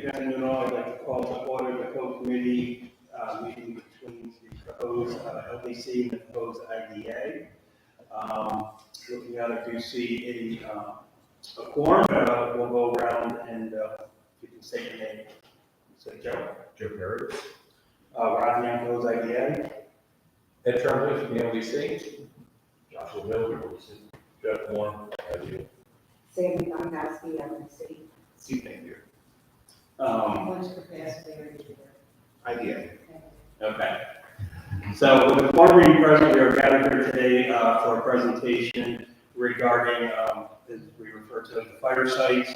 Again, you know, I'd like to call to order the co-committee meeting between the Cohoes LDC and the Cohoes IDA. Looking at it, do you see a quorum? We'll go around and you can say your name. Say Joe. Joe Perry. Rodney on Cohoes IDA. Ed Tremblay from the LDC. Joshua Miller, LDC. Jeff Warren, LDC. Sandy Gronkowski, LDC. Steve Napier. What's capacity are you there? IDA. Okay. So with the board being present, we are gathered here today for a presentation regarding, as we refer to as the fire sites.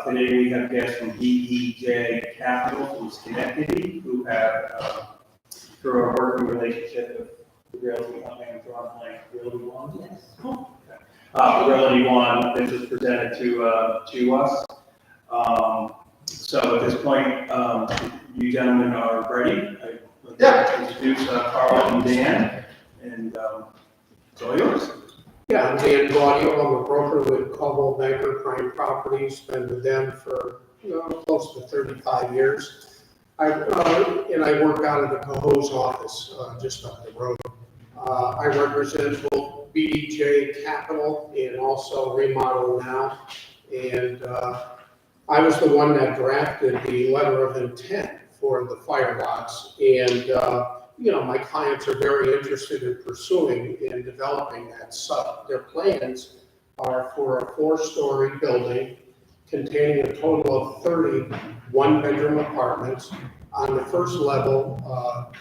Today we have guests from DEJ Capital from Schenectady who have, through our working relationship with Realty One. Yes. Realty One, this is presented to us. So at this point, you gentlemen are ready. I'd like to introduce Carl and Dan, and it's all yours. Yeah, I'm Dan Gaudio. I'm a broker with Coldwell Banker Prime Properties. Been with them for close to 35 years. I work out of the Cohoes office just up the road. I represent both BDJ Capital and also Remodel Now. And I was the one that drafted the letter of intent for the fire lots. And, my clients are very interested in pursuing and developing that site. Their plans are for a 4-story building containing a total of 30 one-bedroom apartments. On the first level,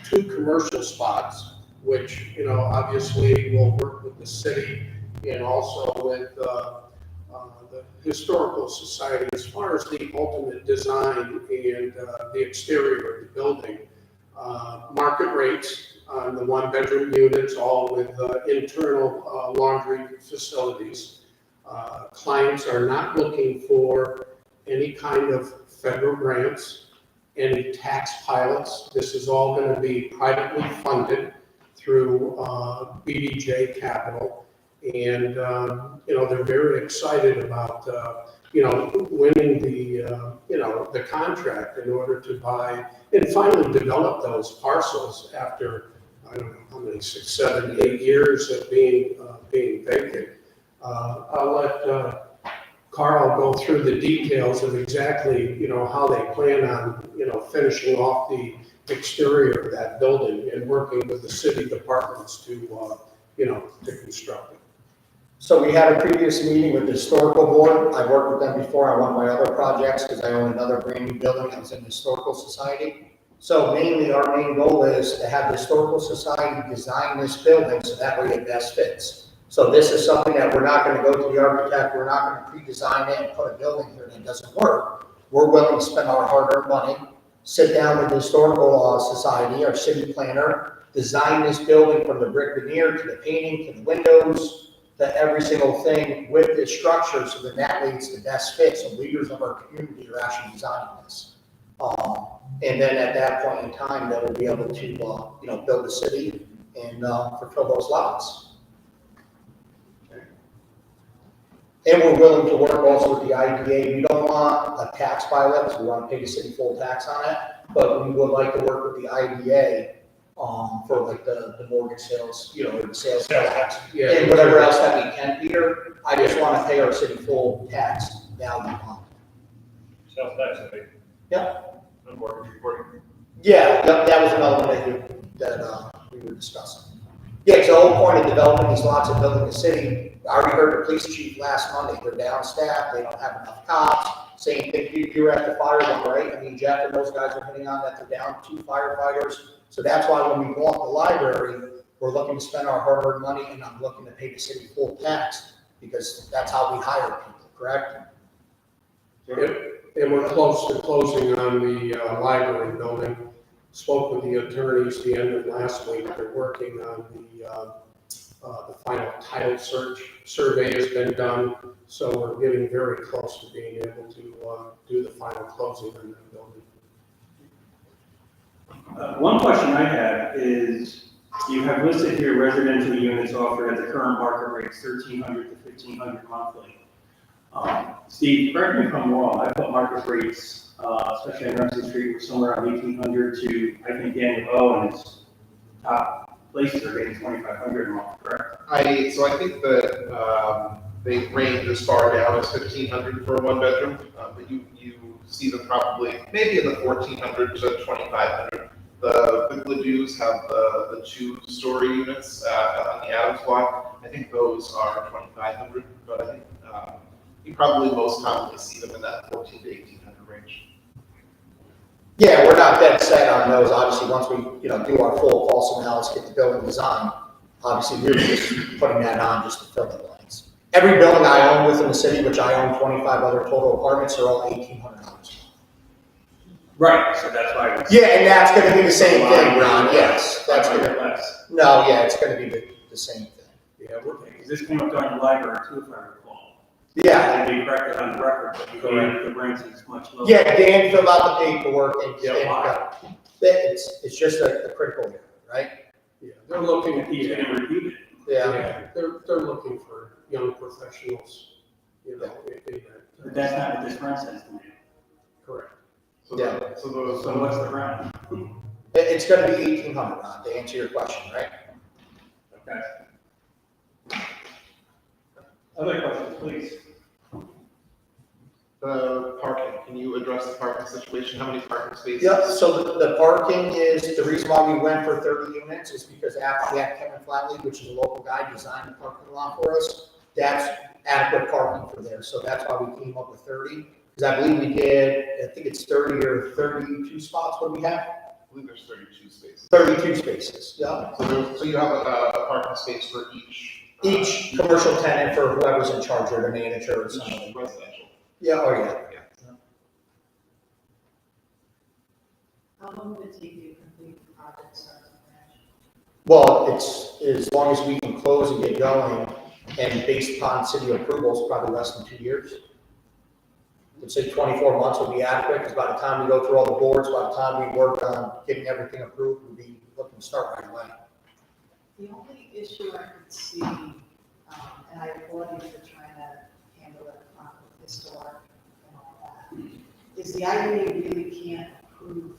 2 commercial spots, which, obviously will work with the city and also with the Historical Society as far as the ultimate design and the exterior of the building. Market rates on the 1-bedroom units, all with internal laundry facilities. Clients are not looking for any kind of federal grants, any tax pilots. This is all going to be privately funded through BDJ Capital. And, they're very excited about, winning the contract in order to buy and finally develop those parcels after, I don't know how many, 6, 7, 8 years of being vacant. I'll let Carl go through the details of exactly, how they plan on, finishing off the exterior of that building and working with the city departments to construct it. So we had a previous meeting with the historical board. I've worked with them before on one of my other projects because I own another brand new building that was in the historical society. So mainly our main goal is to have the historical society design this building so that way it best fits. So this is something that we're not going to go to the architect. We're not going to pre-design it and put a building here that doesn't work. We're willing to spend our hard-earned money, sit down with the historical society, our city planner, design this building from the brick veneer to the painting to the windows, to every single thing with this structure so that leads to best fit. So leaders of our community are actually designing this. And then at that point in time, they will be able to, build the city and fulfill those lots. And we're willing to work also with the IDA. We don't want a tax pilot, because we want to pay the city full tax on it, but we would like to work with the IDA for like the mortgage sales, or the sales tax, and whatever else that we can here. I just want to pay our city full tax value on it. Sales tax, I think. Yeah. And mortgage reporting. Yeah, that was another one that we were discussing. Yeah, because the whole point of developing these lots and building the city, I already heard the police chief last Monday, they're down staffed, they don't have enough cops. Same thing, you were at the fire one, right? I mean, Jeff and those guys are hitting on that, they're down 2 firefighters. So that's why when we bought the library, we're looking to spend our hard-earned money and I'm looking to pay the city full tax because that's how we hire people, correct? And we're close to closing on the library building. Spoke with the attorneys the end of last week. They're working on the final title search. Survey has been done, so we're getting very close to being able to do the final closing on that building. One question I have is, you have listed here residential units offered at the current market rates, $1,300 to $1,500 monthly. Steve, correct me if I'm wrong, I put market rates especially on Remsen Street, we're somewhere around 1,800 to, I think, Daniel, and its top places are getting 2,500 a month, correct? So I think that they range as far down as 1,500 for a one bedroom, but you see them probably maybe in the 1,400 to 2,500. The Gladus have the 2-story units on the Adams block. I think those are 2,500, but I think you probably most commonly see them in that 1,400 to 1,800 range. Yeah, we're not dead set on those. Obviously, once we, do our full pulse analysis, get the building design, obviously, we're just putting that on just to fill the blanks. Every building I own within the city, which I own 25 other total apartments, are all $1,800. Right, so that's why. Yeah, and that's gonna be the same thing, Ron, yes. That's gonna, less. no, yeah, it's gonna be the same thing. Yeah, because this came up during the library too, if I recall. Yeah, And they corrected on the record, but the rent is much lower. yeah, Dan filled out the paperwork and, Yeah, it's just a critical area, right? Yeah, they're looking at He's gonna repeat it. Yeah. They're looking for young professionals, in that. But that's not what this rent says to me. Correct. So Yeah. So what's the rent? It's gonna be 1,800, Ron, to answer your question, right? Okay. Other questions, please? the parking, can you address the parking situation? How many parking spaces? Yep, so the parking is, the reason why we went for 30 units is because after we had Kevin Flatley, which is a local guy, designed the parking lot for us. That's adequate parking for there, so that's why we came up with 30. Because I believe we did, I think it's 30 or 32 spots, what do we have? I believe there's 32 spaces. 32 spaces, yeah. So you have a parking space for Each commercial tenant for whoever's in charge or the manager or each something. residential. Yeah, oh yeah. How long would it take you to complete the project start to finish? Well, it's, as long as we can close and get going, and based upon city approvals, probably less than 2 years. I'd say 24 months would be adequate, because by the time we go through all the boards, by the time we work on getting everything approved, we'd be looking to start right away. The only issue I could see, and I applaud you for trying to handle it with historic and all that, is the idea you really can't approve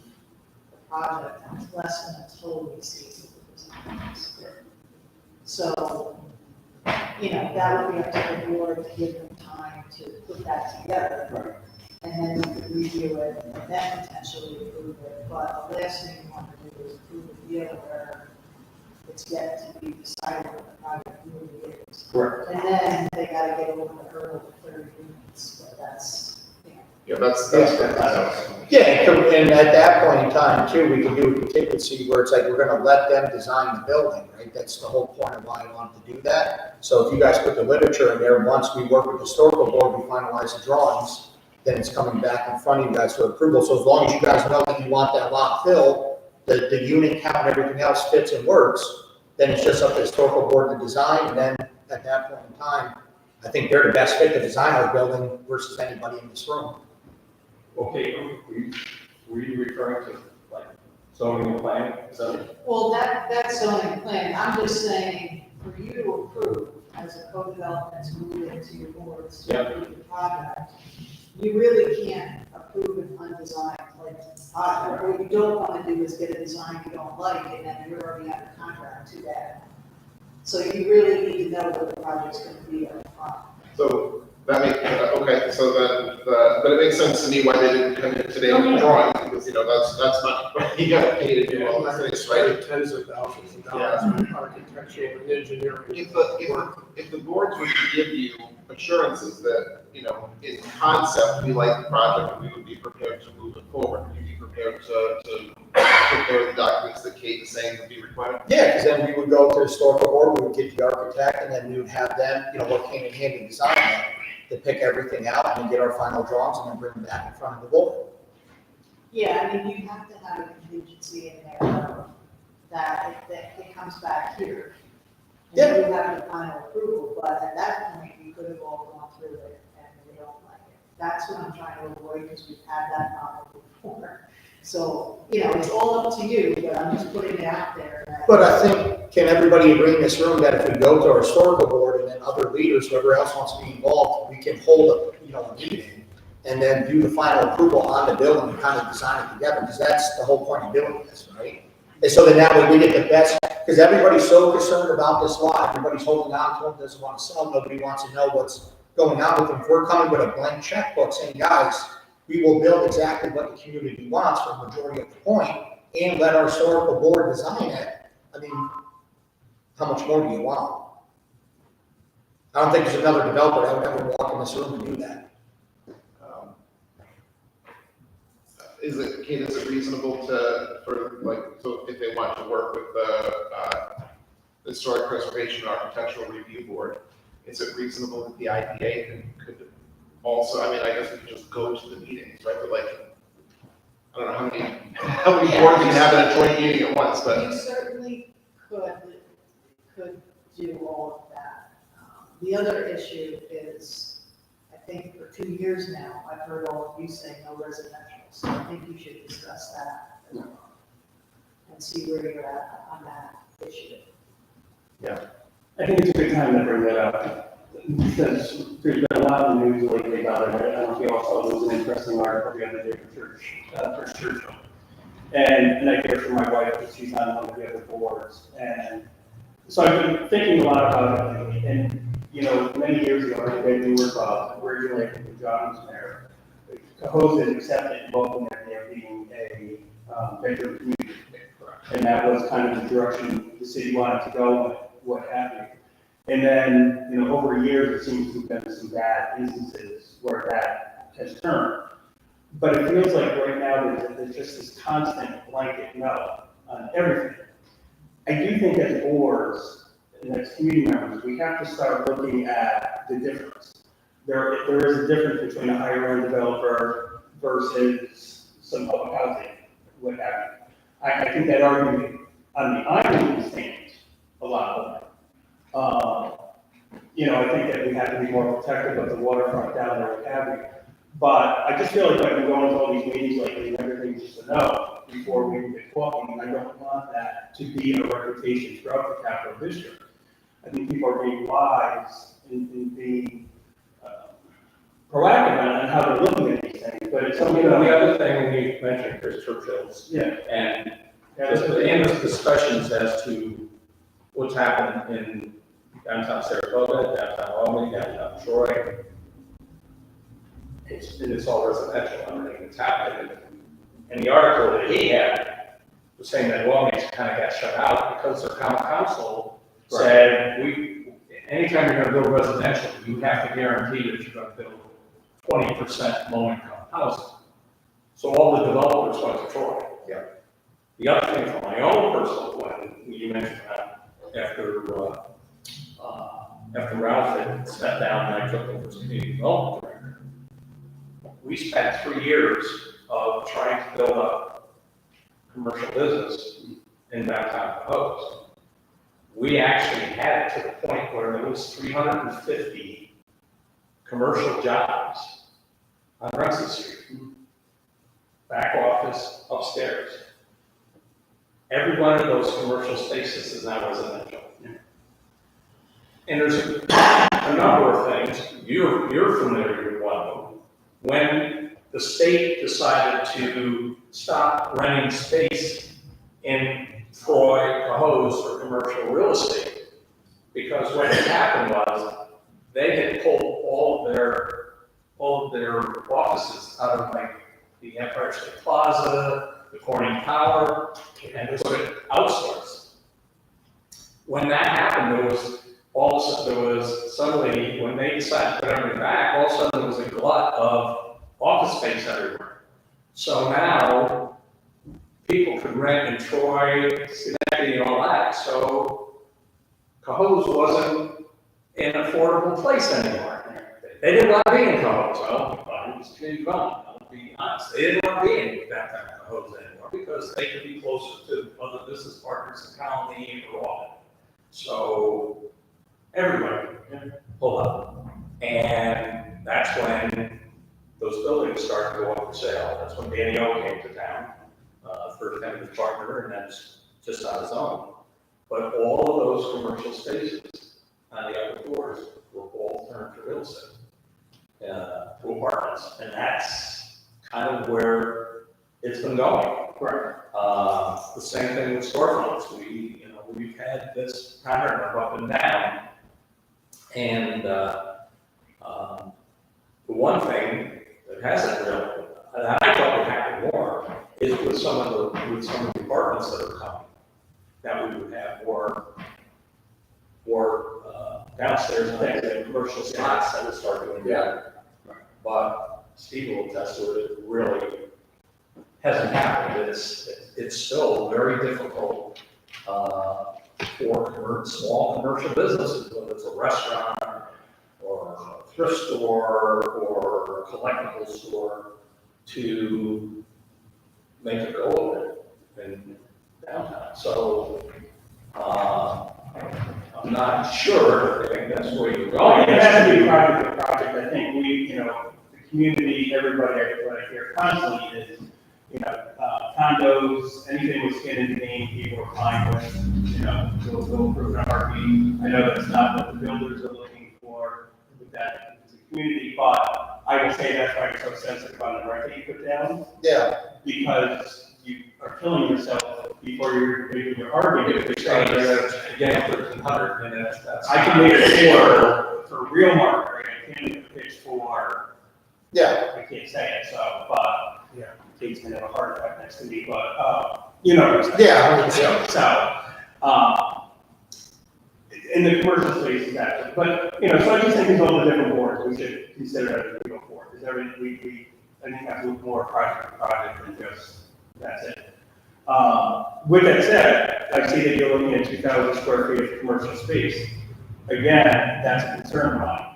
the project unless and until we see the designs. So, that would be up to the board to give them time to put that together. Right. And then we could review it and then potentially approve it. But the last thing you want to do is approve a deal where it's yet to be decided what the project really is. Correct. And then they gotta get over the hurdle of 30 units, but that's, Yeah, that's Yeah, and at that point in time too, we can do a contingency where it's like, we're gonna let them design the building, right? That's the whole point of why I wanted to do that. So if you guys put the literature in there, once we work with the historical board, we finalize the drawings, then it's coming back in front of you guys for approval. So as long as you guys know that you want that lot filled, the unit count and everything else fits and works, then it's just up to the historical board to design, and then at that point in time, I think they're the best fit to design our building versus anybody in this room. Okay, were you referring to like zoning and plan? So, well, that's zoning plan. I'm just saying, for you to approve as a co-development to move into your boards to approve the project, you really can't approve an undesigned project. What you don't want to do is get a design you don't like, and then you're already under contract to that. So you really need to know what the project's going to be up front. So that makes, okay, so then, but it makes sense to me why they didn't come in today with the drawing, because, that's money. You gotta pay to do all these things, right? Tens of thousands of dollars in architectural and engineering. If the boards were to give you assurances that, in concept, we like the project, and we would be prepared to move it forward, would you be prepared to prepare the documents that Kate is saying would be required? Yeah, because then we would go to the historical board, we would get the architect, and then we would have them, work hand in hand to design that, to pick everything out and then get our final drawings and then bring them back in front of the board. Yeah, you have to have a contingency in there that it comes back here. And you have the final approval, but at that point, you could have all gone through it and they don't like it. That's what I'm trying to avoid, because we've had that problem before. So, it's all up to you, but I'm just putting it out there. But I think, can everybody agree in this room that if we go to our historical board and then other leaders, whoever else wants to be involved, we can hold a meeting and then do the final approval on the bill and kind of design it together, because that's the whole point of doing this, right? And so then that way we get the best, because everybody's so concerned about this lot, everybody's holding on to them, doesn't want to sell, nobody wants to know what's going on with them. If we're coming with a blank checkbook saying, guys, we will build exactly what the community wants for the majority of the point, and let our historical board design it, I mean, how much more do you want? I don't think there's another developer that would ever walk in this room and do that. Is it reasonable so if they want to work with the Historic Preservation and Architectural Review Board, is it reasonable that the IPA could also, I mean, I guess we could just go to the meetings, right? But like, I don't know how many boards you can have in a joint meeting at once, but. You certainly could do all of that. The other issue is, I think for 2 years now, I've heard all of you say no residential, so I think you should discuss that as well. And see where you're at on that issue. I think it's a good time to bring that up, because there's been a lot of news lately about it. I don't know if you all saw, there was an interesting article the other day for Churchill. And I hear from my wife that she's on one of the other boards. And so I've been thinking a lot about it. And, you know, many years ago, I think we were originally, I think when John was there, Cohoes had accepted local area being a bedroom community. And that was kind of the direction the city wanted to go with, what have you. And then, you know, over years, it seems to have been some bad instances where that has turned. But it feels like right now there's just this constant blanket no on everything. I do think as boards and as community members, we have to start looking at the difference. There is a difference between a higher end developer versus some public housing, what have you. I think that argument on the island stands a lot more. You know, I think that we have to be more protective of the waterfront down there, what have you. But I just feel like I've been going to all these meetings lately and everything's just a no before we even get talking. And I don't want that to be a reputation throughout the capital district. I think people are being wise and being proactive on how they're looking at these things. But it's something, The other thing when you mentioned Chris Churchill's, yeah. and just the endless discussions as to what's happened in downtown Saratoga, downtown Albany, downtown Troy. It's all residential, everything that's happening. And the article that he had was saying that Albany's kind of got shut out because the common council said, anytime you're gonna build residential, you have to guarantee that you're gonna build 20% low-income housing. So all the developers went to Troy. Yeah. The other thing from my own personal point, you mentioned that after Ralph had stepped down and I took over as community development director, we spent 3 years of trying to build up commercial business in downtown Cohoes. We actually had it to the point where there was 350 commercial jobs on Remsen Street, back office, upstairs. Every one of those commercial spaces is now residential. And there's a number of things, you're familiar with one of them. When the state decided to stop renting space in Troy, Cohoes for commercial real estate, because what had happened was they had pulled all of their offices out of like the Empire State Plaza, the Corning Tower, and put it outsourced. When that happened, suddenly, when they decided to put everything back, all of a sudden there was a glut of office space everywhere. So now people could rent in Troy, Schenectady, and all that. So Cohoes wasn't an affordable place anymore. They didn't want to be in Cohoes. Well, it was community development. I'll be honest. They didn't want to be in downtown Cohoes anymore because they could be closer to other business partners in Colony or Walden. So everybody pulled up. And that's when those buildings started to go up for sale. That's when Danny O came to town, first time as partner, and then just on his own. But all of those commercial spaces on the upper floors were all turned to real estate. to apartments, and that's kind of where it's been going. Right. The same thing with storefronts. We've had this pattern of up and down. And, the one thing that hasn't really, and I thought would happen more, is with some of the apartments that are coming, that we would have more downstairs and commercial spots that would start doing that. But Steve will attest to it, it really hasn't happened. It's still very difficult for small commercial businesses, whether it's a restaurant or a thrift store or a collectible store, to make a go of it in downtown. So, I'm not sure, I think that's where you're Oh, going. it has to be project to project. I think the community, everybody, what I hear constantly is, condos, anything with skin in the game, people are fine with, they'll approve an RP. I know that's not what the builders are looking for with that as a community, but I would say that's why it's so sensitive on the rent that you put down, Yeah, because you are killing yourself before you're making your argument. If you're saying that, again, 1,300, then that's. I can make it for real market, right? I can't make a pitch for, yeah, I can't say it, so, but, Kate's gonna have a heart attack next to me, but, you know what I'm saying? Yeah, In the commercial space, exactly, but, so I just think it's all the different boards, we should consider it as we go forward, because I think have to look more project to project than just, that's it. With that said, I see that you're looking at 2,000 square feet of commercial space. Again, that's a concern of mine.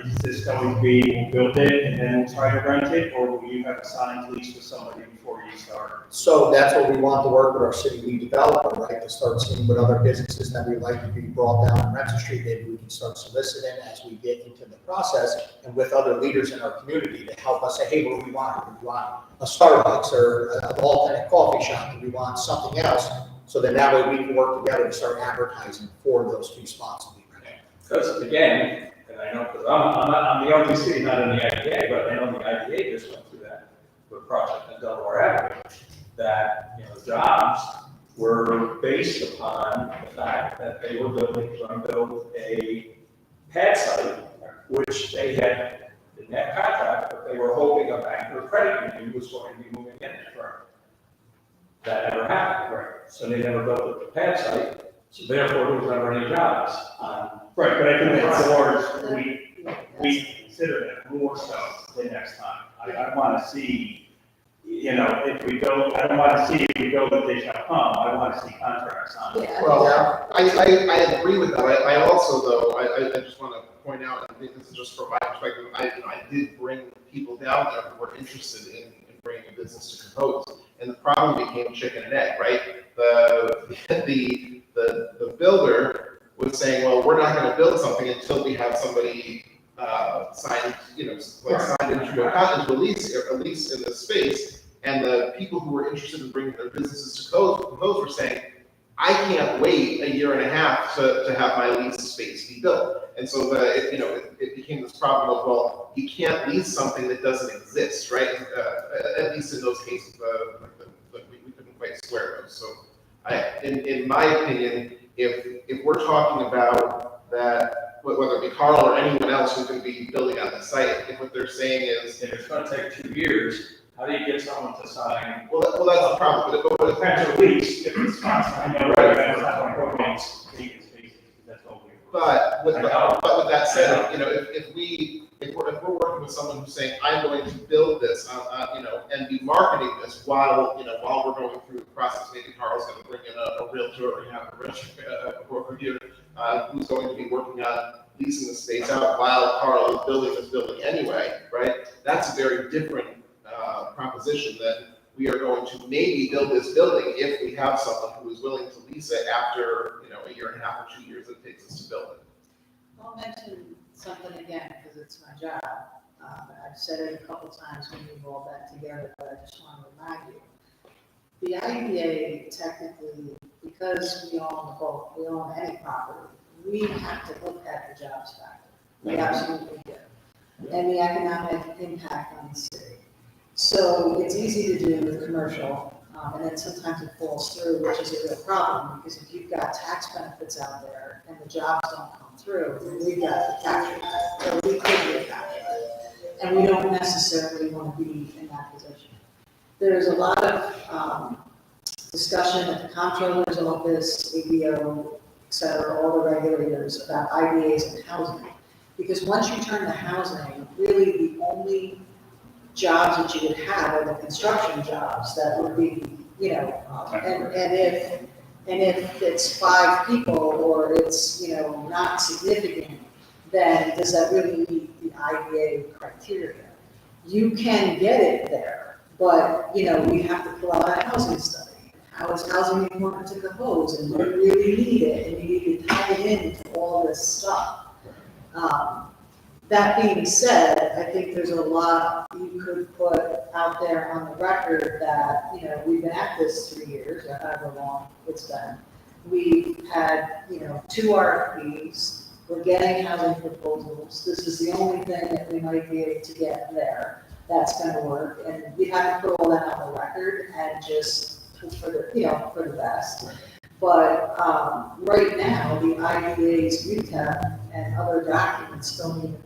Is this going to be, we'll build it and then we'll try to rent it, or will you have a signed lease with somebody before you start? so that's what we want to work with our city lead developer, right, to start seeing what other businesses that we'd like to be brought down on Remsen Street, maybe we can start soliciting as we get into the process, and with other leaders in our community to help us say, hey, what do we want? Do we want a Starbucks or a alternate coffee shop? Do we want something else? So then that way we can work together to start advertising for those two spots to be rented. Because again, and I know, because I'm the RDC, not in the IDA, but I know the IDA just went through that with project in Delaware Avenue, that, jobs were based upon the fact that they were going to build a pad site, which they had in that contract, but they were hoping a bank or credit union was going to be moving in there. That never happened, right? So they never built the pad site, so therefore there was never any jobs on. Right, but I think that boards, we consider that more so the next time. I want to see, if we go, I don't want to see if we go that they shall come, I want to see contracts on it. Well, I agree with that. I also, though, I just want to point out, I think this is just from my perspective, I did bring people down there who were interested in bringing a business to Cohoes. And the problem became chicken and egg, right? The builder was saying, well, we're not going to build something until we have somebody signed, signed into a lease in this space. And the people who were interested in bringing their businesses to Cohoes were saying, I can't wait a year and a half to have my lease space be built. And so it became this problem of, well, you can't lease something that doesn't exist, right? At least in those cases, we couldn't quite square those. So in my opinion, if we're talking about that, whether it be Carl or anyone else who's going to be building on the site, if what they're saying is, If it's going to take 2 years, how do you get someone to sign? well, that's the problem. But Depends on lease, if it's sponsored, I know, right, that's not going to go against vacant spaces, that's all we. But with that said, if we're working with someone who's saying, I'm going to build this, and be marketing this while we're going through the process, maybe Carl's going to bring in a realtor or a broker here, who's going to be working on leasing the space out while Carl is building this building anyway, right? That's a very different proposition that we are going to maybe build this building if we have someone who is willing to lease it after, a year and a half or 2 years it takes us to build it. I'll mention something again, because it's my job. I've said it a couple times when we've all been together, but I just want to remind you. The IDA technically, because we own the boat, we own any property, we have to look at the jobs factor. We absolutely do. and the economic impact on the city. So it's easy to do with commercial, and then sometimes it falls through, which is a real problem, because if you've got tax benefits out there and the jobs don't come through, then we've got to capture that, or we could recapture it. And we don't necessarily want to be in that position. There's a lot of discussion at the comptroller's office, ABO, et cetera, all the regulators about IDAs and housing. Because once you turn to housing, really the only jobs that you would have are the construction jobs that would be, and if it's 5 people or it's, not significant, then does that really meet the IDA criteria? You can get it there, but, we have to pull out a housing study. How is housing important to Cohoes, and do you really need it, and you need to tie it into all this stuff. That being said, I think there's a lot you could put out there on the record that, we've been at this 3 years, or however long it's been. We've had, 2 RFPs, we're getting housing proposals. This is the only thing that we might be able to get there that's gonna work, and we have to put all that on the record and just hope for the best. But right now, the IDA's UTEP and other documents don't even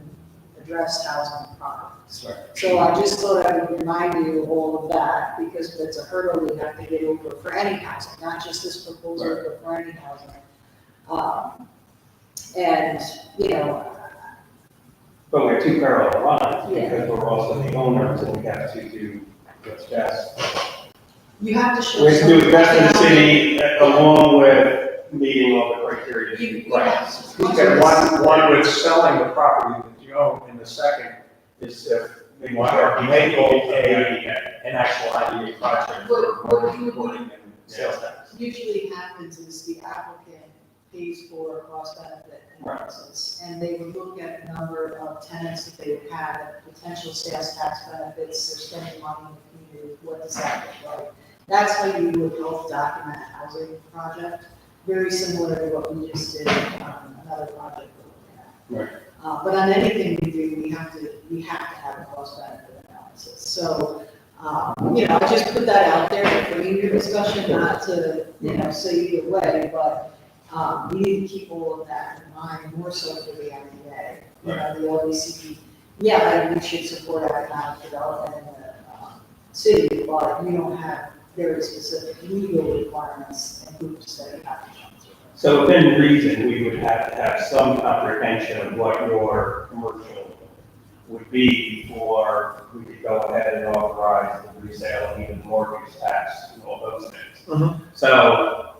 address housing products. Right. So I just thought I would remind you of all of that, because it's a hurdle we have to get over for any housing, not just this proposal, but for any housing. But we have 2 parallel lines, Yeah. because we're also the owners, and we have to do what's best. You have to show. We have to do what's best for the some- city, along with meeting all the criteria. Yes. Okay, one with selling the property that you own, and the second is if they want to enable an actual IDA project for reporting and sales tax. Usually happens is the applicant pays for cost benefit analysis, and they would look at the number of tenants that they would have, potential sales tax benefits, they're spending money in the community, what does that look like? That's how you would help document a housing project, very similar to what we just did on another project we're looking at. But on anything we do, we have to have a cost benefit analysis. So, I just put that out there for your discussion, not to, say either way, but we need to keep all of that in mind, more so for the IDA. The LDC, we should support economic development in the city, but we don't have very specific legal requirements and groups that we have to jump through. So within reason, we would have to have some comprehension of what your commercial would be before we could go ahead and authorize the resale and even mortgage tax and all those things. So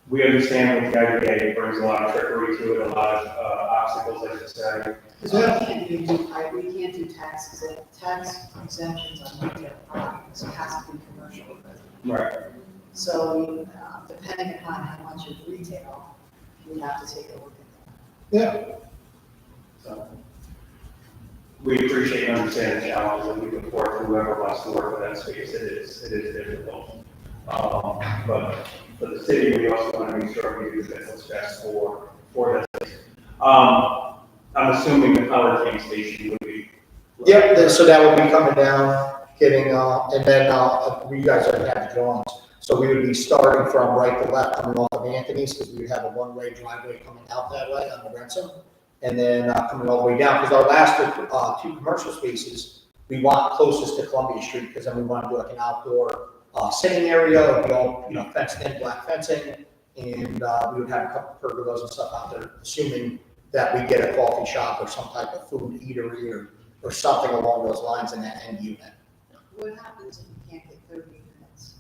we understand what the IDA brings a lot of trickery to it, a lot of obstacles, I should say. Because we can't do tax exemptions on retail properties, it has to be commercial. Right. So, depending upon how much is retail, we have to take a look at Yeah, So we appreciate and understand the challenges, and we look forward to whoever wants to work with that space. It is difficult. But for the city, we also want to make sure we do what's best for this. I'm assuming the power tank station would be. Yep, so that would be coming down, getting, and then, you guys already have the drawings. So we would be starting from right to left coming off of Anthony's, because we would have a one-way driveway coming out that way on the Remsen. And then coming all the way down, because our last 2 commercial spaces, we want closest to Columbia Street, because then we want to do like an outdoor sitting area, it'd be all, fenced in, black fencing. And we would have a couple pergolas and stuff out there, assuming that we get a coffee shop or some type of food eatery or something along those lines in that end unit. What happens if you can't get 30 units?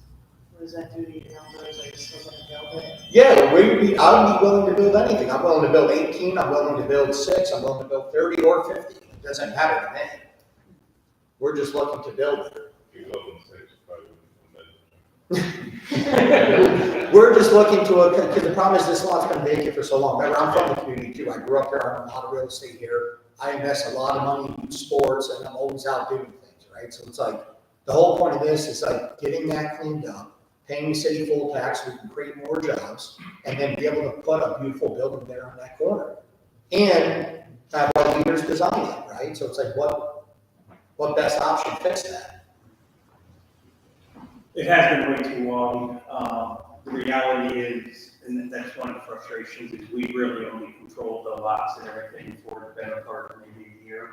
What does that do to your numbers? Are you still going to build it? Yeah, I would be willing to build anything. I'm willing to build 18, I'm willing to build 6, I'm willing to build 30 or 50. It doesn't matter to me. We're just looking to build it. We're just looking to, because the problem is this lot's been vacant for so long. Remember, I'm from the community too. I grew up here, I own a lot of real estate here. I invest a lot of money in sports, and I'm always out doing things, right? So it's like, the whole point of this is like getting that cleaned up, paying the city full tax so we can create more jobs, and then be able to put a beautiful building there on that corner. And have our leaders design it, right? So it's like, what best option fits that? It has been way too long. The reality is, and that's one of the frustrations, is we really only control the lots and everything for the better part of maybe a year.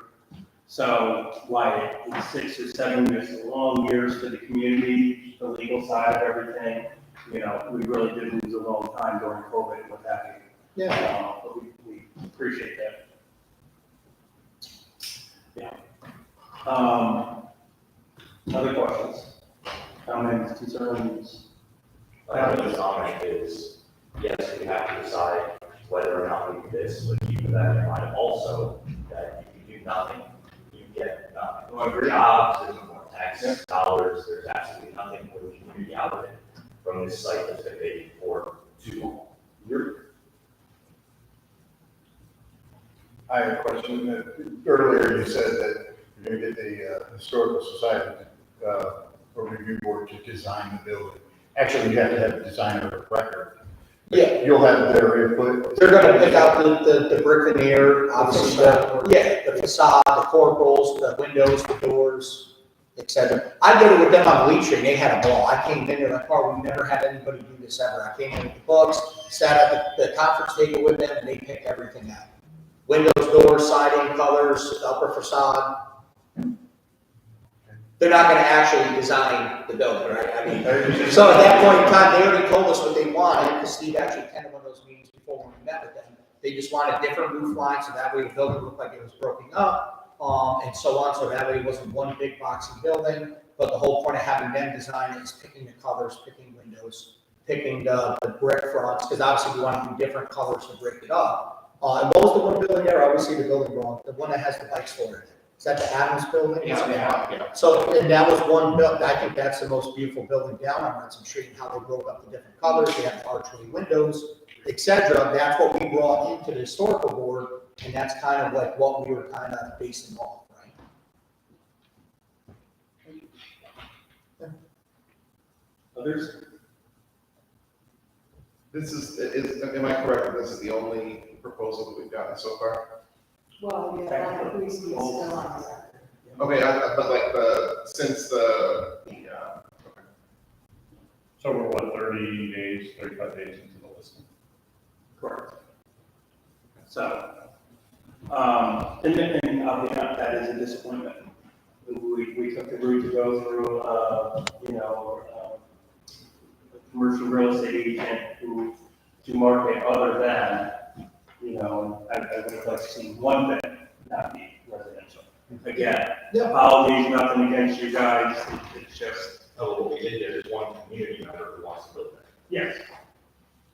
So why it's 6 or 7 years, long years for the community, the legal side of everything, we really did lose a long time during COVID and what have you. But we appreciate that. Yeah. Other questions? Comments, concerns? I think the comment is, yes, we have to decide whether or not we do this, but keep that in mind also, that if you do nothing, you get nothing. No more jobs, there's no more tax dollars, there's absolutely nothing for the community out of it from this site that's been vacant for too long. I have a question. Earlier you said that you're gonna get the historical society or review board to design the building. Actually, you have to have a designer of record. Yeah. You'll have their input. They're gonna pick out the brick veneer, obviously, the facade, the corporals, the windows, the doors, etc. I did it with them on Bleaching, they had a ball. I came in there like, oh, we never had anybody do this ever. I came in with the books, sat at the conference table with them, and they picked everything out. Windows, doors, siding, colors, upper facade. They're not gonna actually design the building, right? I mean, so at that point in time, they already told us what they wanted, because Steve actually attended one of those meetings before when we met with them. They just wanted different roof lines, so that way the building looked like it was broken up, and so on, so that way it wasn't one big boxy building. But the whole point of having them design it is picking the colors, picking windows, picking the brick fronts, because obviously we want to do different colors to break it up. And what was the one building there? Obviously the building wrong, the one that has the bike store in it. Is that the Adams building? Yeah. So, and that was one build, I think that's the most beautiful building down on Remsen Street, and how they broke up the different colors, they have the archway windows, etc. That's what we brought into the historical board, and that's kind of like what we were kind of basing off, right? Others? This am I correct, that this is the only proposal that we've gotten so far? Well, yeah, like we see it's still on there. Okay, but like since the okay. So we're what, 30 days, 35 days into the listing? Correct. So, and I'll be honest, that is a disappointment. We took the route to go through, a commercial real estate agent to market other than, I would have liked to see one thing, not be residential. Again, apologies, nothing against you guys, it's just. Oh, what we did, there's one community member who wants to build there. Yes.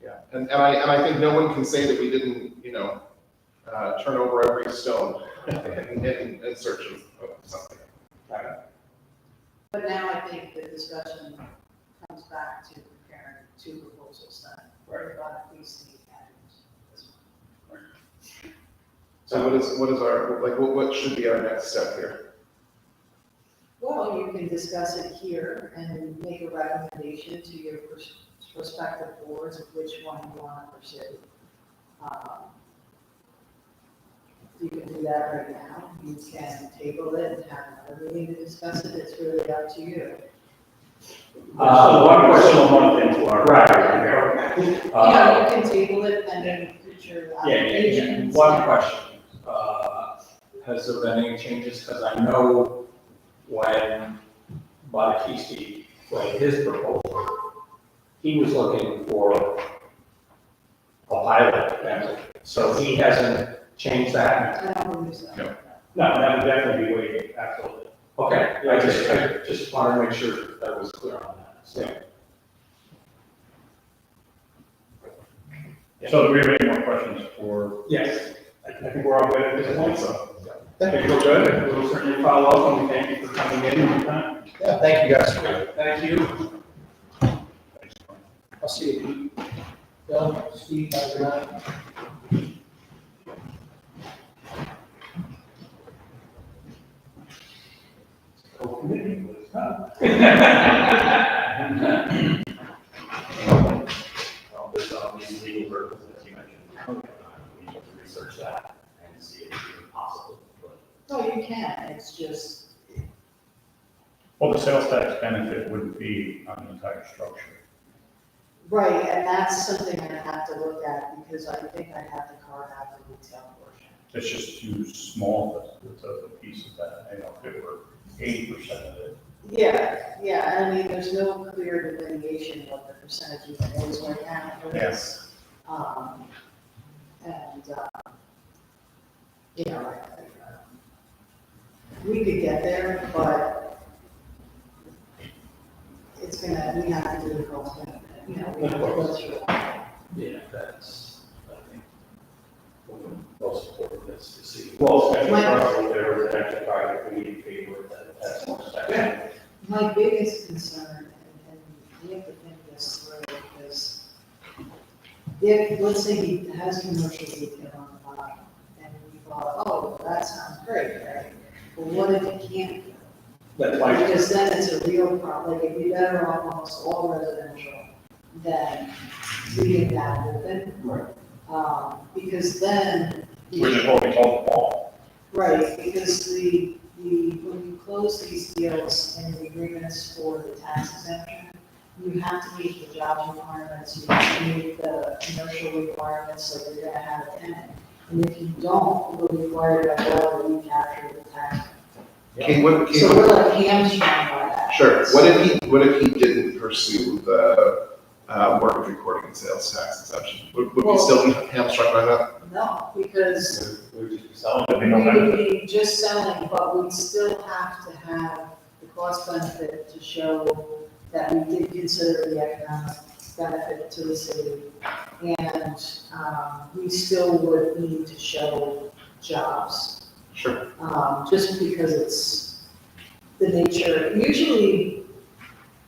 Yeah, and I think no one can say that we didn't, turn over every stone in search of something. But now I think the discussion comes back to comparing two proposals then. Right. About if we see this one. So what is our, like, what should be our next step here? Well, you can discuss it here and make a recommendation to your prospective boards of which one you want to pursue. You can do that right now. You can table it and have another meeting to discuss it. It's really up to you. One question a month into our. Right. You can table it and then future Yeah. applications. One question, has there been any changes? Because I know when Bodakowski played his proposal, he was looking for a pilot, so he hasn't changed that. I don't believe so. No. No, that would definitely be waived, absolutely. Okay, I just want to make sure that was clear on that. So. So do we have any more questions for? Yes, I think we're all good at this point, so. Thank We're good, we'll certainly follow up, and we thank you for coming in on time. Yeah, thank you guys. Thank you. I'll see you. Bill, Steve, have a good night. There's these legal purposes that you mentioned. We need to research that and see if you can, it's just, Well, the sales tax benefit wouldn't be on the entire structure. right, and that's something I have to look at, because I think I have to carve out the retail portion. It's just too small, it's a piece of that, you know, if it were 80% of it. Yeah, and I mean, there's no clear delineation of the percentage even is right now for this. You know, we could get there, but it's gonna, we have to do the cost benefit, you know, we have to go through it. Yeah, that's, I think, one of the most important is to see. Well, especially My- for us, if there was an extra project, we need to pay for that, that's more second. My biggest concern, and we have to think this through, because if, let's say he has commercial retail on the bottom, and we thought, oh, that sounds great, right? But what if he can't? That's why, Because then it's a real problem, like, it'd be better off almost all residential than leaving that open. Right. Because then. Which is what we told Paul. Right, because when you close these deals and the agreements for the tax exemption, you have to meet the job requirements, you have to meet the commercial requirements, so you're gonna have a tenant. And if you don't, you're required by law to recapture the tax. So we're like hamstrung by that. Sure, what if he didn't pursue the, mortgage recording and sales tax exemption? Would we still be hamstrung by that? No, because we're just selling There'd be it. no we benefit. would be just selling, but we'd still have to have the cost benefit to show that we did consider the economic benefit to the city. And we still would need to show jobs. Sure. Just because it's the nature, usually,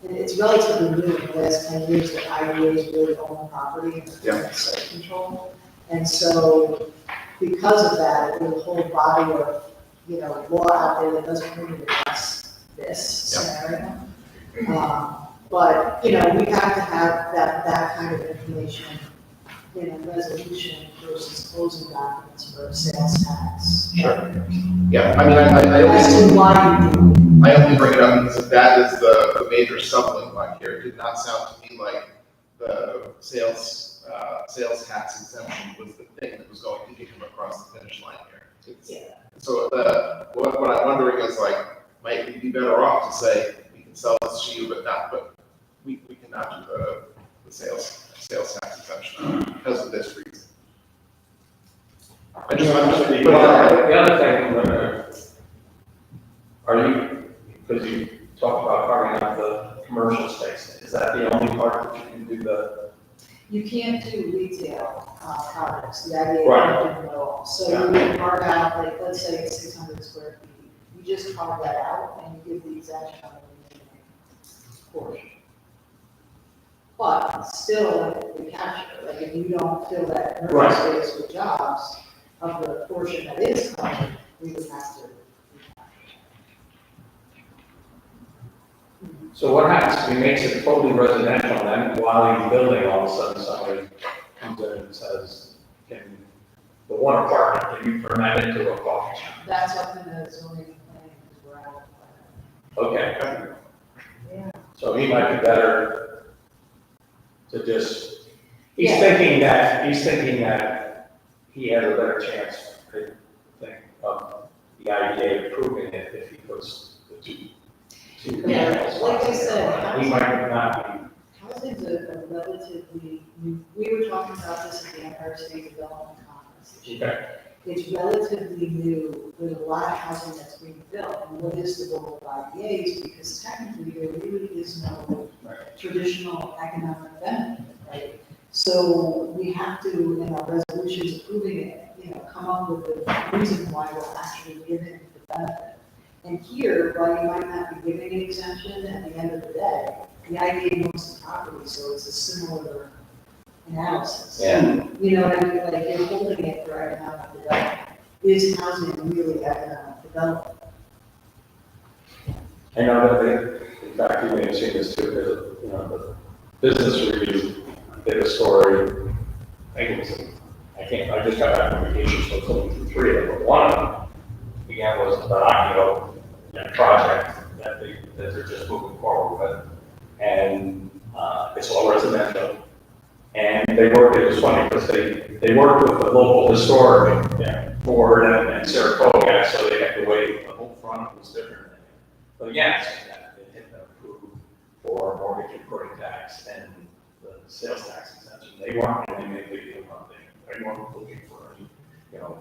and it's relatively new in the last 10 years that IDAs really own property and site control. And so because of that, there's a whole body of, you know, law out there that doesn't really address this scenario. But, you know, we have to have that kind of information in a resolution versus closing documents for a sales tax. Sure. Yeah, I mean, I As only, to why you do I only bring it up because that is the major stumbling block here. It did not sound to me like the sales tax exemption was the thing that was going to get him across the finish line here. Yeah. So what I'm wondering is like, might we be better off to say, we can sell this to you, but we cannot do the sales tax exemption because of this reason. I'm just. Well, the other thing, are you, because you talked about carving out the commercial space, is that the only part that you can do the? You can't do retail products, the idea Right. of doing it all. So you can carve out, like, let's say it's 600 square feet, you just carve that out and you give the exemption on the remaining portion. But still, we capture, like, if you don't fill that Right. commercial space with jobs of the portion that is covered, we would have to. So what happens, he makes it totally residential, and then while he's building, all of a sudden somebody comes in and says, can, the one apartment, can you turn that into a coffee shop? That's up in the zoning plan, because we're out of Okay, plan. Yeah. so he might be better to just, he's Yeah. thinking that he has a better chance, I think, of the IDA approving it if he puts the two. Yeah, like I said, He might not be. Housing's a relatively, we were talking about this at the Empire State Development Conference. Okay. It's relatively new, there's a lot of housing that's being built, and what is the role of IDAs? Because technically, there really is no traditional economic benefit, right? So we have to, in our resolutions approving it, you know, come up with the reason why we're actually giving the benefit. And here, while you might not be giving an exemption, at the end of the day, the IDA owns the property, so it's a similar analysis. Yeah. You know what I mean, like, you're holding it for economic development. Is housing really economic development? I know that they, in fact, you may have seen this too, because, you know, the business review did a story, I think it was, I just got back from vacation, so it's only 3 of them, but one of them, began was the Bellagio project that they're just moving forward with. And, it's all residential. And it was funny because they worked with the local historic board and Saratoga, so they had to wait, the whole front was different. But yes, they had to approve for mortgage recording tax and the sales tax exemption. They weren't going to make a big deal about it. They weren't looking for any,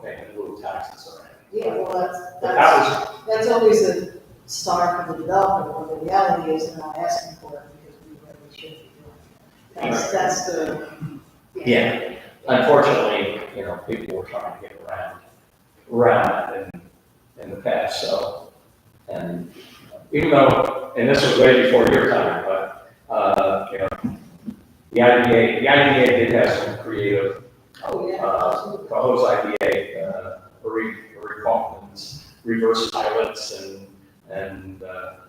paying in lieu of taxes or anything. Yeah, well, But that that's always a start for the developer, but the reality is they're not asking for it because we really should be doing it. That's the. Yeah, unfortunately, people were trying to get around that in the past, so. And even though, and this was way before your time, but, the IDA did have some creative, Oh, yeah. Cohoes IDA, reverse pilots and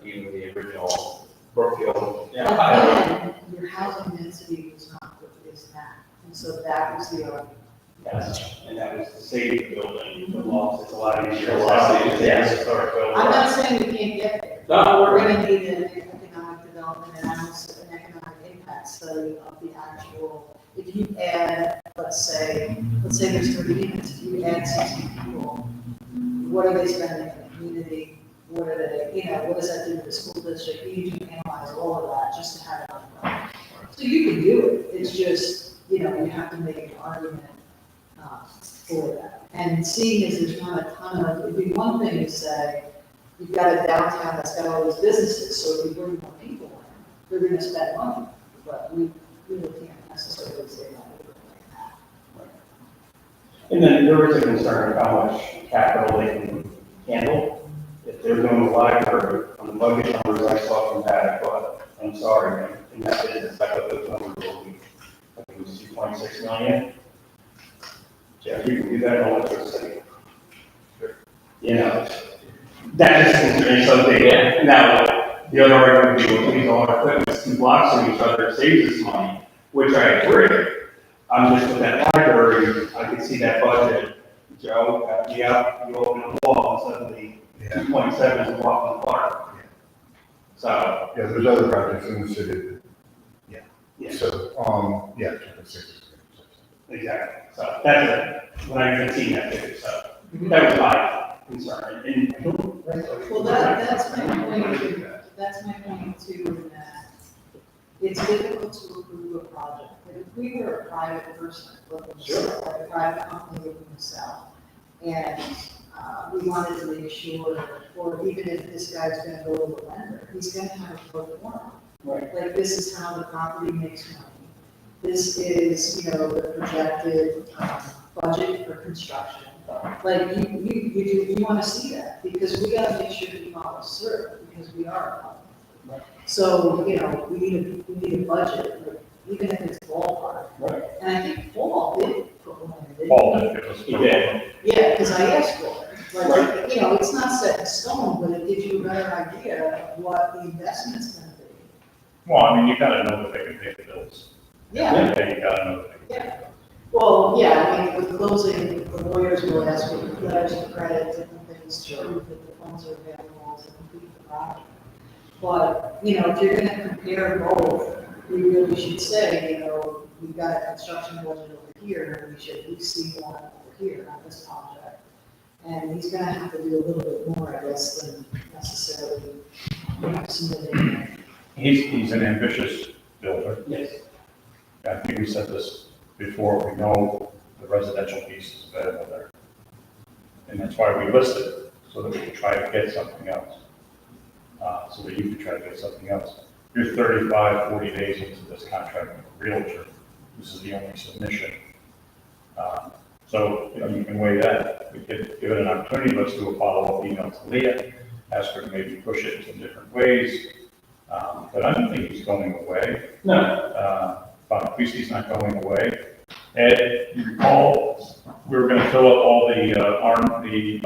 even the original Brookfield. But then, your housing density was not what it is now, and so that was the argument. Yes, and that was to save the building, the loss, it's a lot easier. Yes. I'm not saying we can't get there. No, We're gonna need an economic development and also an economic impact study of the actual, if you add, let's say there's 30 units, if you add 60 people, what are they spending in the community? What are they, what does that do to the school district? You need to analyze all of that just to have it on the ground. So you can do it, it's just, you have to make an argument for that. And seeing as there's not a ton of, it'd be one thing to say, you've got a downtown that's got all these businesses, so if you bring more people in, they're gonna spend money, but we really can't necessarily say that. And then there was a concern of how much capital they can handle. If they're doing the library, on the budget numbers I saw from that, but I'm sorry, in that business, I thought those numbers were weak. I think it was 2.6 million. Jeff, you can do that on electricity. That is concerning something. Now, the other argument would be, well, these all our equipment's 2 blocks from each other, it saves us money, which I agree. I'm just with that library, I could see that budget. Joe, you open a wall, and suddenly 2.7 is a walk in the park. So, Yeah, there's other projects in the city. yeah, So, yeah, 2.6. exactly. So that's it. When I haven't seen that figure, so that was my concern. Well, that's my point too, in that it's difficult to approve a project. But if we were a private person looking to sell, like a private company looking to sell, and we wanted to make sure, or even if this guy's gonna go to the lender, he's gonna have a pro forma. Right. Like, this is how the property makes money. This is, the projected budget for construction. Like, you want to see that, because we got to make sure that we follow through, because we are a company. So, we need a budget, like, even if it's ballpark. Right. And I think Paul did put one in, didn't Paul he? did give us. He did. Yeah, because I asked for it. Like, it's not set in stone, but it gives you a better idea of what the investment's going to be. Well, I mean, you gotta know that they can pay the bills. Yeah. You gotta know that they can pay the bills. Well, yeah, I mean, with closing, the lawyers will ask for letters of credit, different things to prove that the funds are available to complete the project. But, if you're gonna compare both, we really should say, we've got a construction budget over here, and we should at least see one over here on this project. And he's gonna have to do a little bit more, I guess, than necessarily, submitting. He's an ambitious builder. Yes. I think we said this before, we know the residential piece is available there. And that's why we listed it, so that we could try to get something else. So that you could try to get something else. You're 35, 40 days into this contract with a realtor. This is the only submission. So, you can weigh that. We could give it an opportunity. Let's do a follow-up email to Leah, ask her to maybe push it in different ways. But I don't think he's going away. No. At least he's not going away. Ed, you recall, we were gonna fill up all the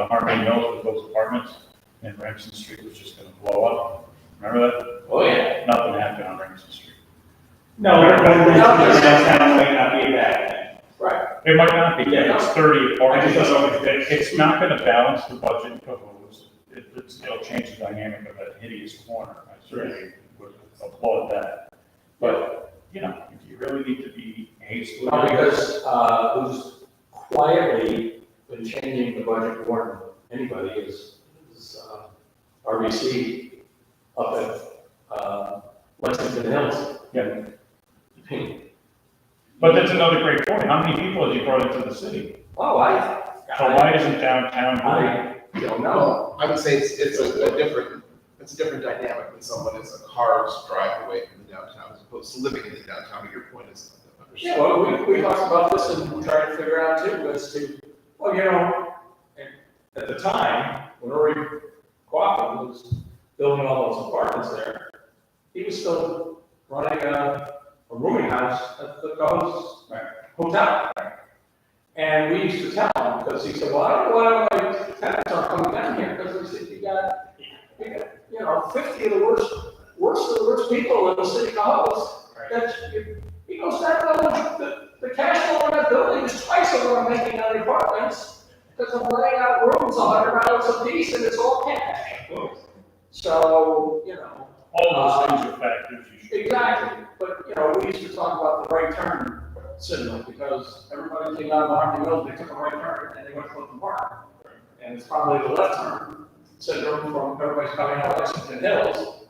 Harmony Mills with those apartments, and Remsen Street was just gonna blow up. Remember that? Oh, yeah. Nothing happened on Remsen Street. No, everybody thinks downtown might not be a bad thing. Right. It might not be, Yeah. it's 30 apartments. I just don't know if It's not gonna balance the budget in Cohoes. It'll change the dynamic of that hideous corner. I certainly would applaud that. But, you know, if you really need to be hastily. Well, because, who's quietly been changing the budget more than anybody is RBC up at, Lexington Hills. Yeah. But that's another great point. How many people has he brought into the city? Oh, So why isn't downtown good? I don't know. Well, I would say it's a different dynamic when someone is a car's drive away from the downtown as opposed to living in the downtown, but your point is. Yeah, well, we talked about this and tried to figure out too, as to, well, you know, at the time, when Rory Coffin was building all those apartments there, he was still running a rooming house at the Cohoes Hotel. And we used to tell him, because he said, well, I don't know why my tenants aren't coming down here, because we said, you got, you know, 50 of the worst of the worst people in the city of Cohoes. That's, he goes, the cash flow in that building is twice of what I'm making on the apartments, because I'm laying out rooms $100 a piece, and it's all cash. So, you know. All those things are factors you should. Exactly, but, you know, we used to talk about the right turn syndrome, because everybody came out of Harmony Mills, they took a right turn, and they went to the park. And it's probably the left turn syndrome from everybody's coming out of Lexington Hills,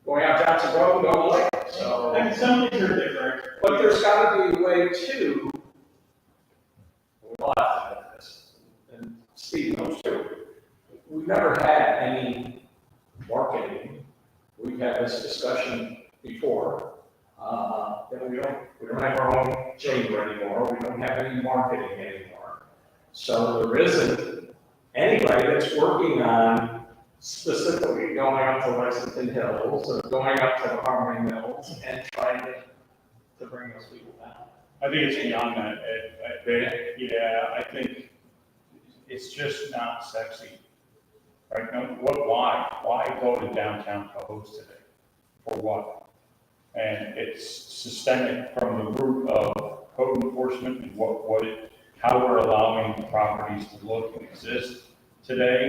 going out Jackson Road, and going lake. So, And some things are different. but there's gotta be a way to, we all have to have this, and Steve knows too. We've never had any marketing. We've had this discussion before, that we don't have our own chamber anymore, we don't have any marketing anymore. So there isn't anybody that's working on specifically going up to Lexington Hills or going up to the Harmony Mills and trying to bring those people down. I think it's beyond that. I think it's just not sexy. Right? No, why? Why go to downtown Cohoes today? For what? And it's systemic from the root of code enforcement and how we're allowing the properties to look and exist today,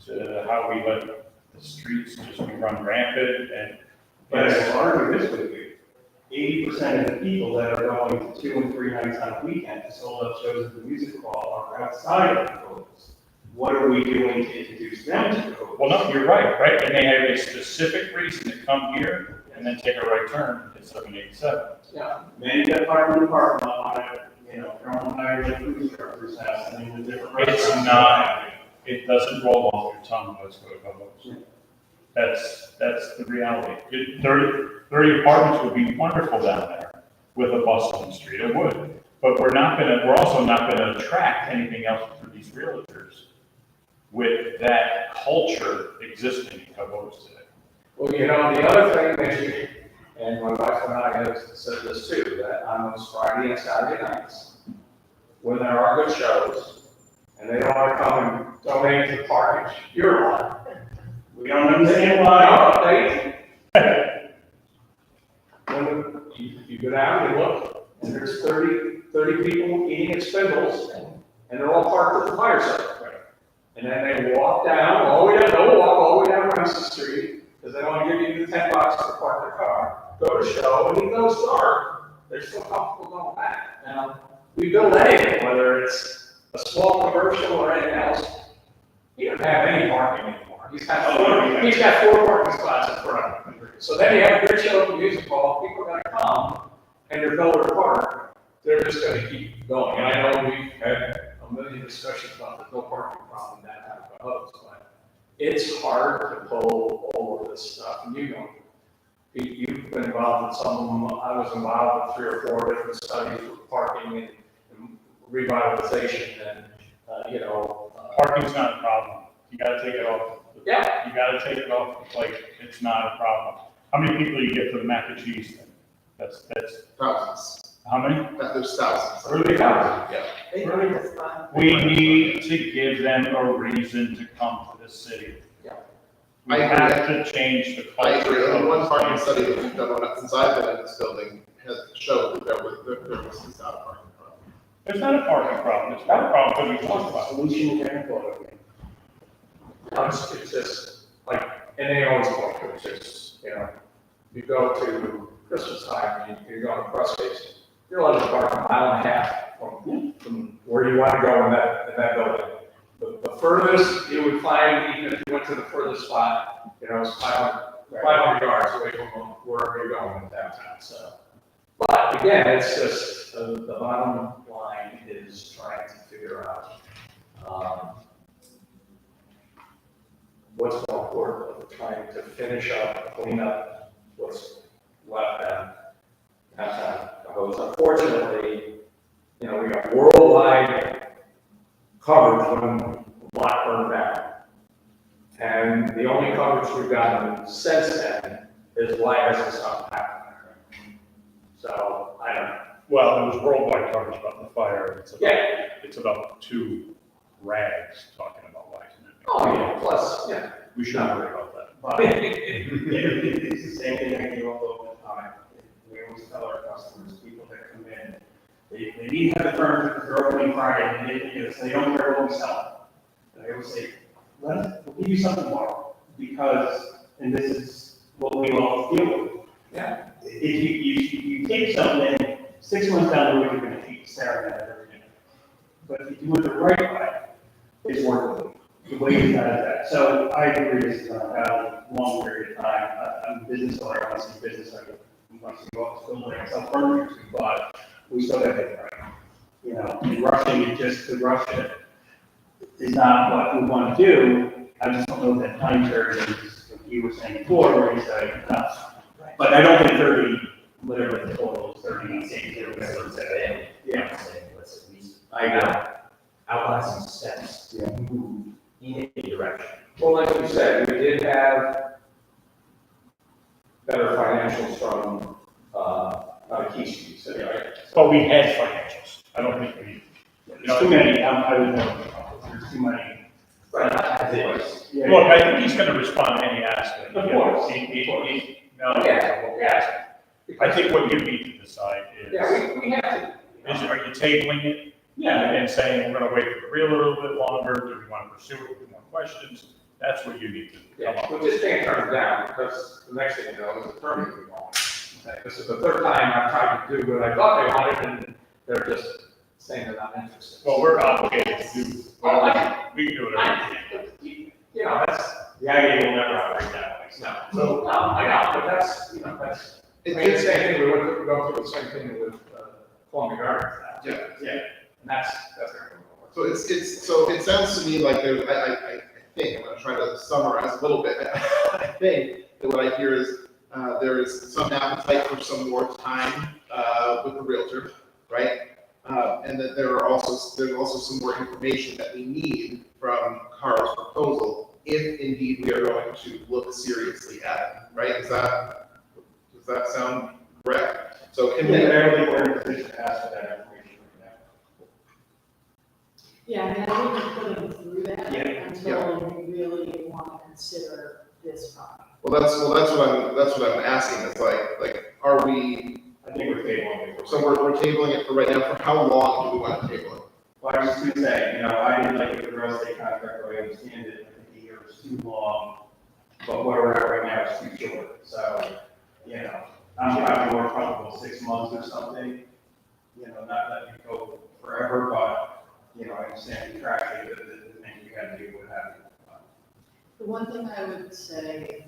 to how we let the streets just be run rampant and. But I will argue this with you, 80% of the people that are going to 2 and 3 nights on a weekend to sold out shows at the music hall are outside of the codes. What are we doing to introduce them to the codes? Well, no, you're right? And they have a specific reason to come here and then take a right turn at 787. Yeah. Many that park in the parking lot, want to, you know, throw them higher than food truckers have, and then the different It's restaurants. not, it doesn't roll off your tongue, let's go to Cohoes. That's the reality. 30 apartments would be wonderful down there with a bustling street, it would. But we're also not gonna attract anything else through these realtors with that culture existing in Cohoes today. Well, you know, the other thing that you, and my wife and I have said this too, that on those Friday and Saturday nights, when there are good shows, and they don't want to come and donate to the park, you're one. We don't understand why. When you go down and look, and there's 30 people eating at Spindles, and they're all parked at the fire site. And then they walk down, they'll walk all the way down Remsen Street, because they want to give you the $10 to park their car, go to show, and even though it's dark, they're still comfortable going back. Now, we build anything, whether it's a small commercial or anything else, he doesn't have any parking anymore. He's got 4 parking spots in front of him. So then you have a good show at the music hall, people are gonna come, and they're building a park, they're just gonna keep going. And I know we've had a million discussions about the no parking problem downtown Cohoes, but it's hard to pull all of this stuff, and you know, you've been involved in some of them, I was involved in 3 or 4 different studies with parking and revitalization, and, you know. Parking's not a problem. You gotta take it off. Yeah. You gotta take it off the plate. It's not a problem. How many people you get for the mac and cheese thing? That's, Thousands. how many? There's thousands. Really thousands. Yeah. They really respond. We need to give them a reason to come to the city. Yeah. We I agree. have to change the I culture. agree, and of one this parking place. study that we've done since I've been in this building has showed that there was just not a parking problem. It's not a parking problem, it's not a problem that we talked about. Solution and quota. It's just like, and they always point to it, it's just, you know, you go to Christmas time, you go to press station, you're allowed to park a mile and a half from where you want to go in that building. The furthest you would find, even if you went to the furthest spot, you know, it's 500 yards away from wherever you're going in downtown, so. But again, it's just, the bottom line is trying to figure out, what's more important, trying to finish up, clean up what's left downtown Cohoes. Unfortunately, you know, we got worldwide coverage when the block burned down. And the only coverage we've gotten since then is why hasn't something happened there. So, I don't know. Well, it was worldwide coverage about the fire. Yeah. It's about 2 rags talking about why. Oh, yeah, plus, yeah. We shouldn't worry about that. But it's the same thing I do all the time. We always tell our customers, people that come in, they need to have the furniture, they're opening Friday, and they don't care what we sell. And I always say, we'll give you something more, because, and this is what we all deal with. Yeah. If you take something, 6 months down the road, you're gonna keep staring at it every day. But if you do it the right way, it's worth it. The way you got that. So I agree, this is gonna have a long period of time. I'm a business owner, I want to see business, I want to go up to building, sell furniture, but we still got to get it right. You know, and rushing it just to rush it is not what we want to do. I just don't know that time period is, like you were saying before, where you say, no. But I don't think 30, whatever the total is, 30, yeah. Let's at least I agree. outline some steps Yeah. to move in a direction. Well, like you said, we did have better financials from, Key Street, so, right? But we had financials. I don't think we, There's too many, I would know, there's too many. Right. As is. Yeah. look, I think he's gonna respond to any aspect. Of course. No, Yeah. I think what you need to decide is, Yeah, we have to. are you tabling it? And saying, we're gonna wait for the real a little bit longer, do we wanna pursue it with more questions? That's what you need to come Yeah, up with. we just can't turn it down, because the next thing you know, is a permit we want. This is the third time I've tried to do what I thought they wanted, and they're just saying they're not interested. Well, we're obligated to do, Well, we can do it. You know, that's, The idea will never operate that way, so. no, I know, but that's, you know, that's, I mean, the same thing, we went through, go through the same thing with, Columbia Gardens now. Yeah. And that's their. So so it sounds to me like there, I think, I'm gonna try to summarize a little bit. I think that what I hear is, there is some appetite for some more time, with the Realtor, right? And that there's also some more information that we need from Carl's proposal, if indeed we are going to look seriously at it, right? Does that sound correct? So can I we? don't think we're in a position to ask for that information right Yeah, I mean, I wouldn't put them through that Yeah, until we really want to consider this product. Well, that's what I'm asking, is like, are we, now. I think we're tabling it. so we're tabling it for right now, for how long do we want to table it? Well, I was just gonna say, you know, I didn't like the real estate contract, but I understand it, I think a year is too long, but where we're at right now is too short, so, you know, I'm probably more comfortable 6 months or something, you know, not letting it go forever, but, you know, I understand contractually the thing you gotta do, what have you. The one thing I would say,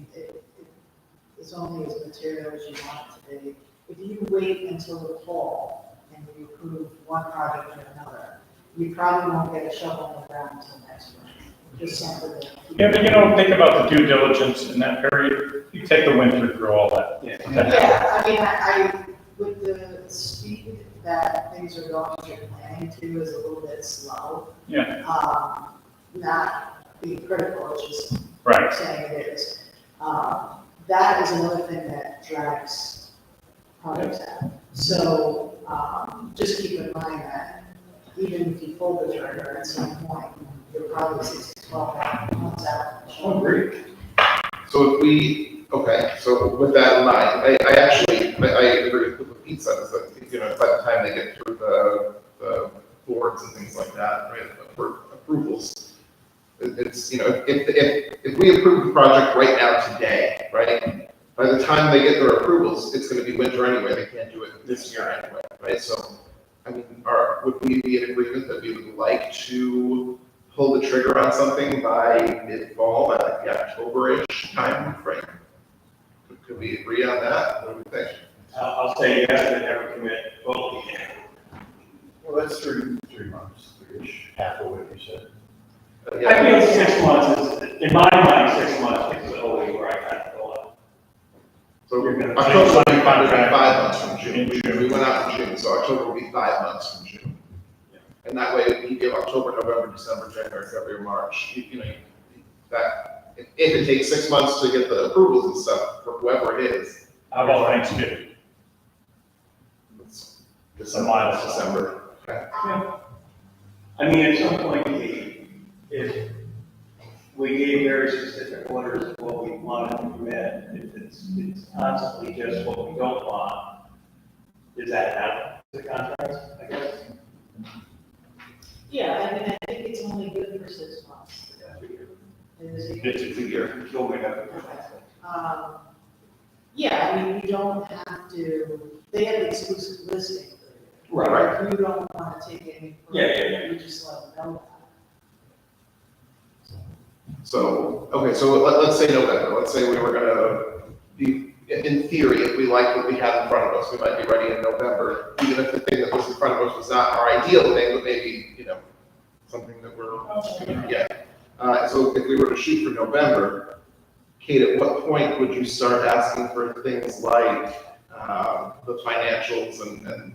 it's only as material as you want it to be. If you wait until the fall and you approve one project or another, you probably won't get a shovel in the ground until next spring. Just something that. Yeah, but you know, think about the due diligence in that period. You take the winter through all that. Yeah, I mean, I, with the speed that things are going, you're planning to is a little bit slow. Yeah. Not being critical, it's just Right. saying it is. That is another thing that drags projects out. So, just keep in mind that even if you pull the trigger at some point, you're probably 6 to 12 months out. Oh, great. So if we, okay, so with that in mind, I actually agree with what Pete said, is that, you know, by the time they get through the boards and things like that, right, for approvals. It's, if we approve the project right now today, right, by the time they get their approvals, it's gonna be winter anyway, they can't do it this year anyway, right? So, I mean, would we be in agreement that we would like to pull the trigger on something by mid-fall, by like the October-ish time frame? Could we agree on that? What do we think? I'll say yes, but never commit fully. Well, that's 3 months, 3-ish, half of what you said. I feel 6 months is, in my mind, 6 months is always where I kind of go up. So You're gonna October will be sign contract 5 months from June. in June. We went out in June, so October will be 5 months from June. And that way, you give October, November, December, January, February, March, that, if it takes 6 months to get the approvals and stuff for whoever it is. How about Thanksgiving? It's milestone. December. Okay. I mean, at some point, if we gave very specific orders of what we wanted to commit, if it's constantly just what we don't want, is that out of the contract, I guess? Yeah, I mean, I think it's only good for 6 months. Is it- It's a year. You'll make up. Yeah, I mean, you don't have to, they have exclusive listing. Right. If you don't want to take any Yeah, further, you just let them know that. So, okay, so let's say November, let's say we were gonna be, in theory, if we like what we have in front of us, we might be ready in November, even if the thing that was in front of us was not our ideal thing, but maybe, something that we're, yeah. So if we were to shoot for November, Kate, at what point would you start asking for things like, the financials and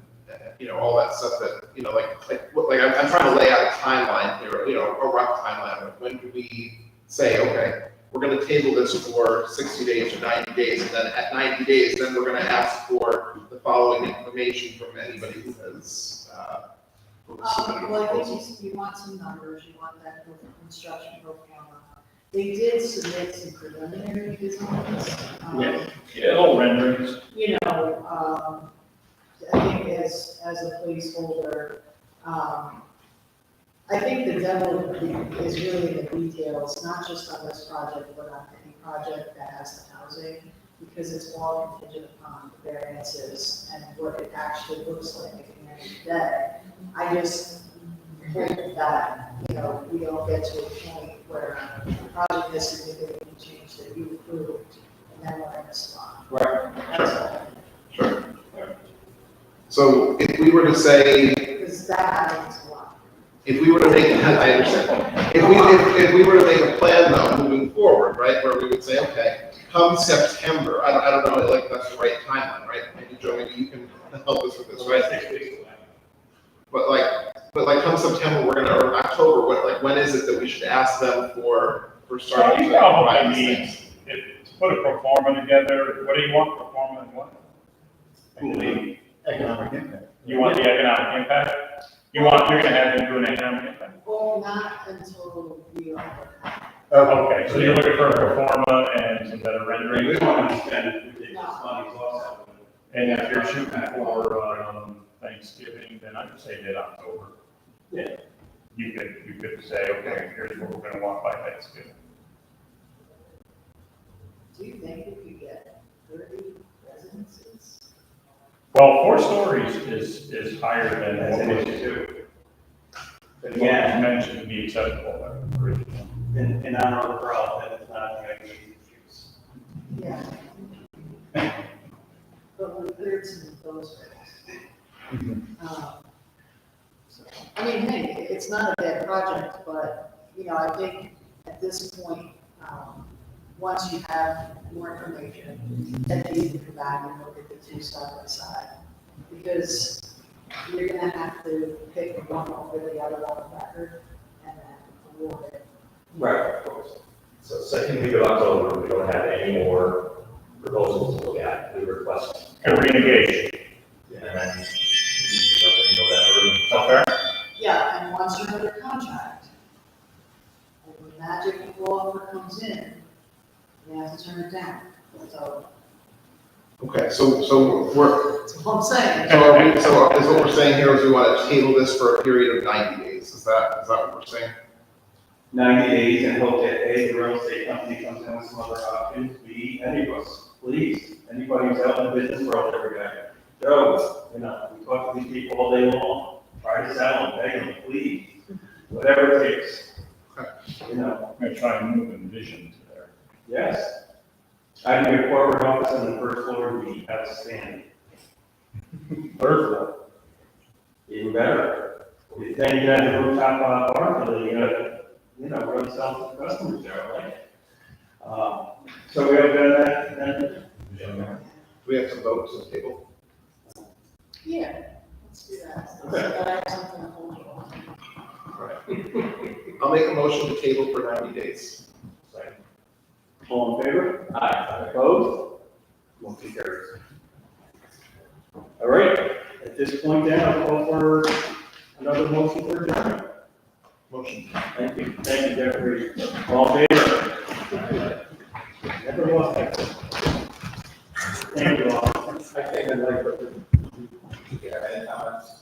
all that stuff that, I'm trying to lay out a timeline here, a rough timeline of when do we say, okay, we're gonna table this for 60 days or 90 days, and then at 90 days, then we're gonna ask for the following information from anybody who has, submitted a Well, I proposal. think you want some numbers, you want that construction pro forma. They did submit some preliminary designs. Yeah. Yeah, little renderings. I think as a placeholder, I think the devil is really in the details, not just on this project, but on any project that has the housing, because it's all contingent upon the variances and what it actually looks like at the end of the day. I just hope that, we don't get to a point where the project has significantly changed that you approved, and then we're in a spot. Right. That's all. Sure. So if we were to say, Because that happens a lot. if we were to make, I understand, if we were to make a plan though, moving forward, right, where we would say, okay, come September, I don't know, like, that's the right timeline, right? Maybe Joe, maybe you can help us with this, right? 6 weeks away. But come September, or October, when is it that we should ask them for So starting you to probably provide these need, things? to put a pro forma together, what do you want pro forma and what? Economic impact. You want the economic impact? You're gonna have them do an economic impact? Well, not until we are. Okay, so you're looking for a pro forma and some better We renderings? want to spend ridiculous money also. And if you're shooting for Thanksgiving, then I'd say mid-October. Yeah. You could say, okay, here's what we're gonna want by Thanksgiving. Do you think we could get 30 residences? Well, 4 stories is higher than That's what an was issue too. But what was again, mentioned to be acceptable. and I know the problem, that it's not a good use. Yeah. But we cleared some of those ways. I mean, hey, it's not a bad project, but, I think at this point, once you have more information, then you can come back and look at the two side by side. Because you're gonna have to pick one over the other on the record and then award it. Right, of course. So second week of October, we don't have any more proposals to look at, we request. And re-engage. And then, in November. Okay. Yeah, and once you're under contract, and the magic law comes in, you have to turn it down. So, Okay, so we're, That's what I'm saying. so are we, so is what we're saying here is we want to table this for a period of 90 days, is that what we're saying? 90 days and hope that A, the real estate company comes in with some other options, B, any of us, please, anybody who's out in the business world every day. Joe, we talk to these people all day long, try to sell them, beg them, please, whatever it takes. I'm gonna try and move envision to there. Yes. I do a corporate office on the first floor, would be outstanding. Third floor. Even better. Then you got the rooftop bar, for the, really sell to customers there, right? So we have done that, then, Do we have some votes on the table? Yeah, let's do that. Okay. So that I have something to hold you on. I'll make a motion to table for 90 days. all in favor? Aye. Opposed? Motion carries. All right, at this point then, I'll call for another motion for adjournment. Motion. Thank you, Jeffrey. All in favor? Never lost that. Thank you all. I think I'd like to, yeah, any comments?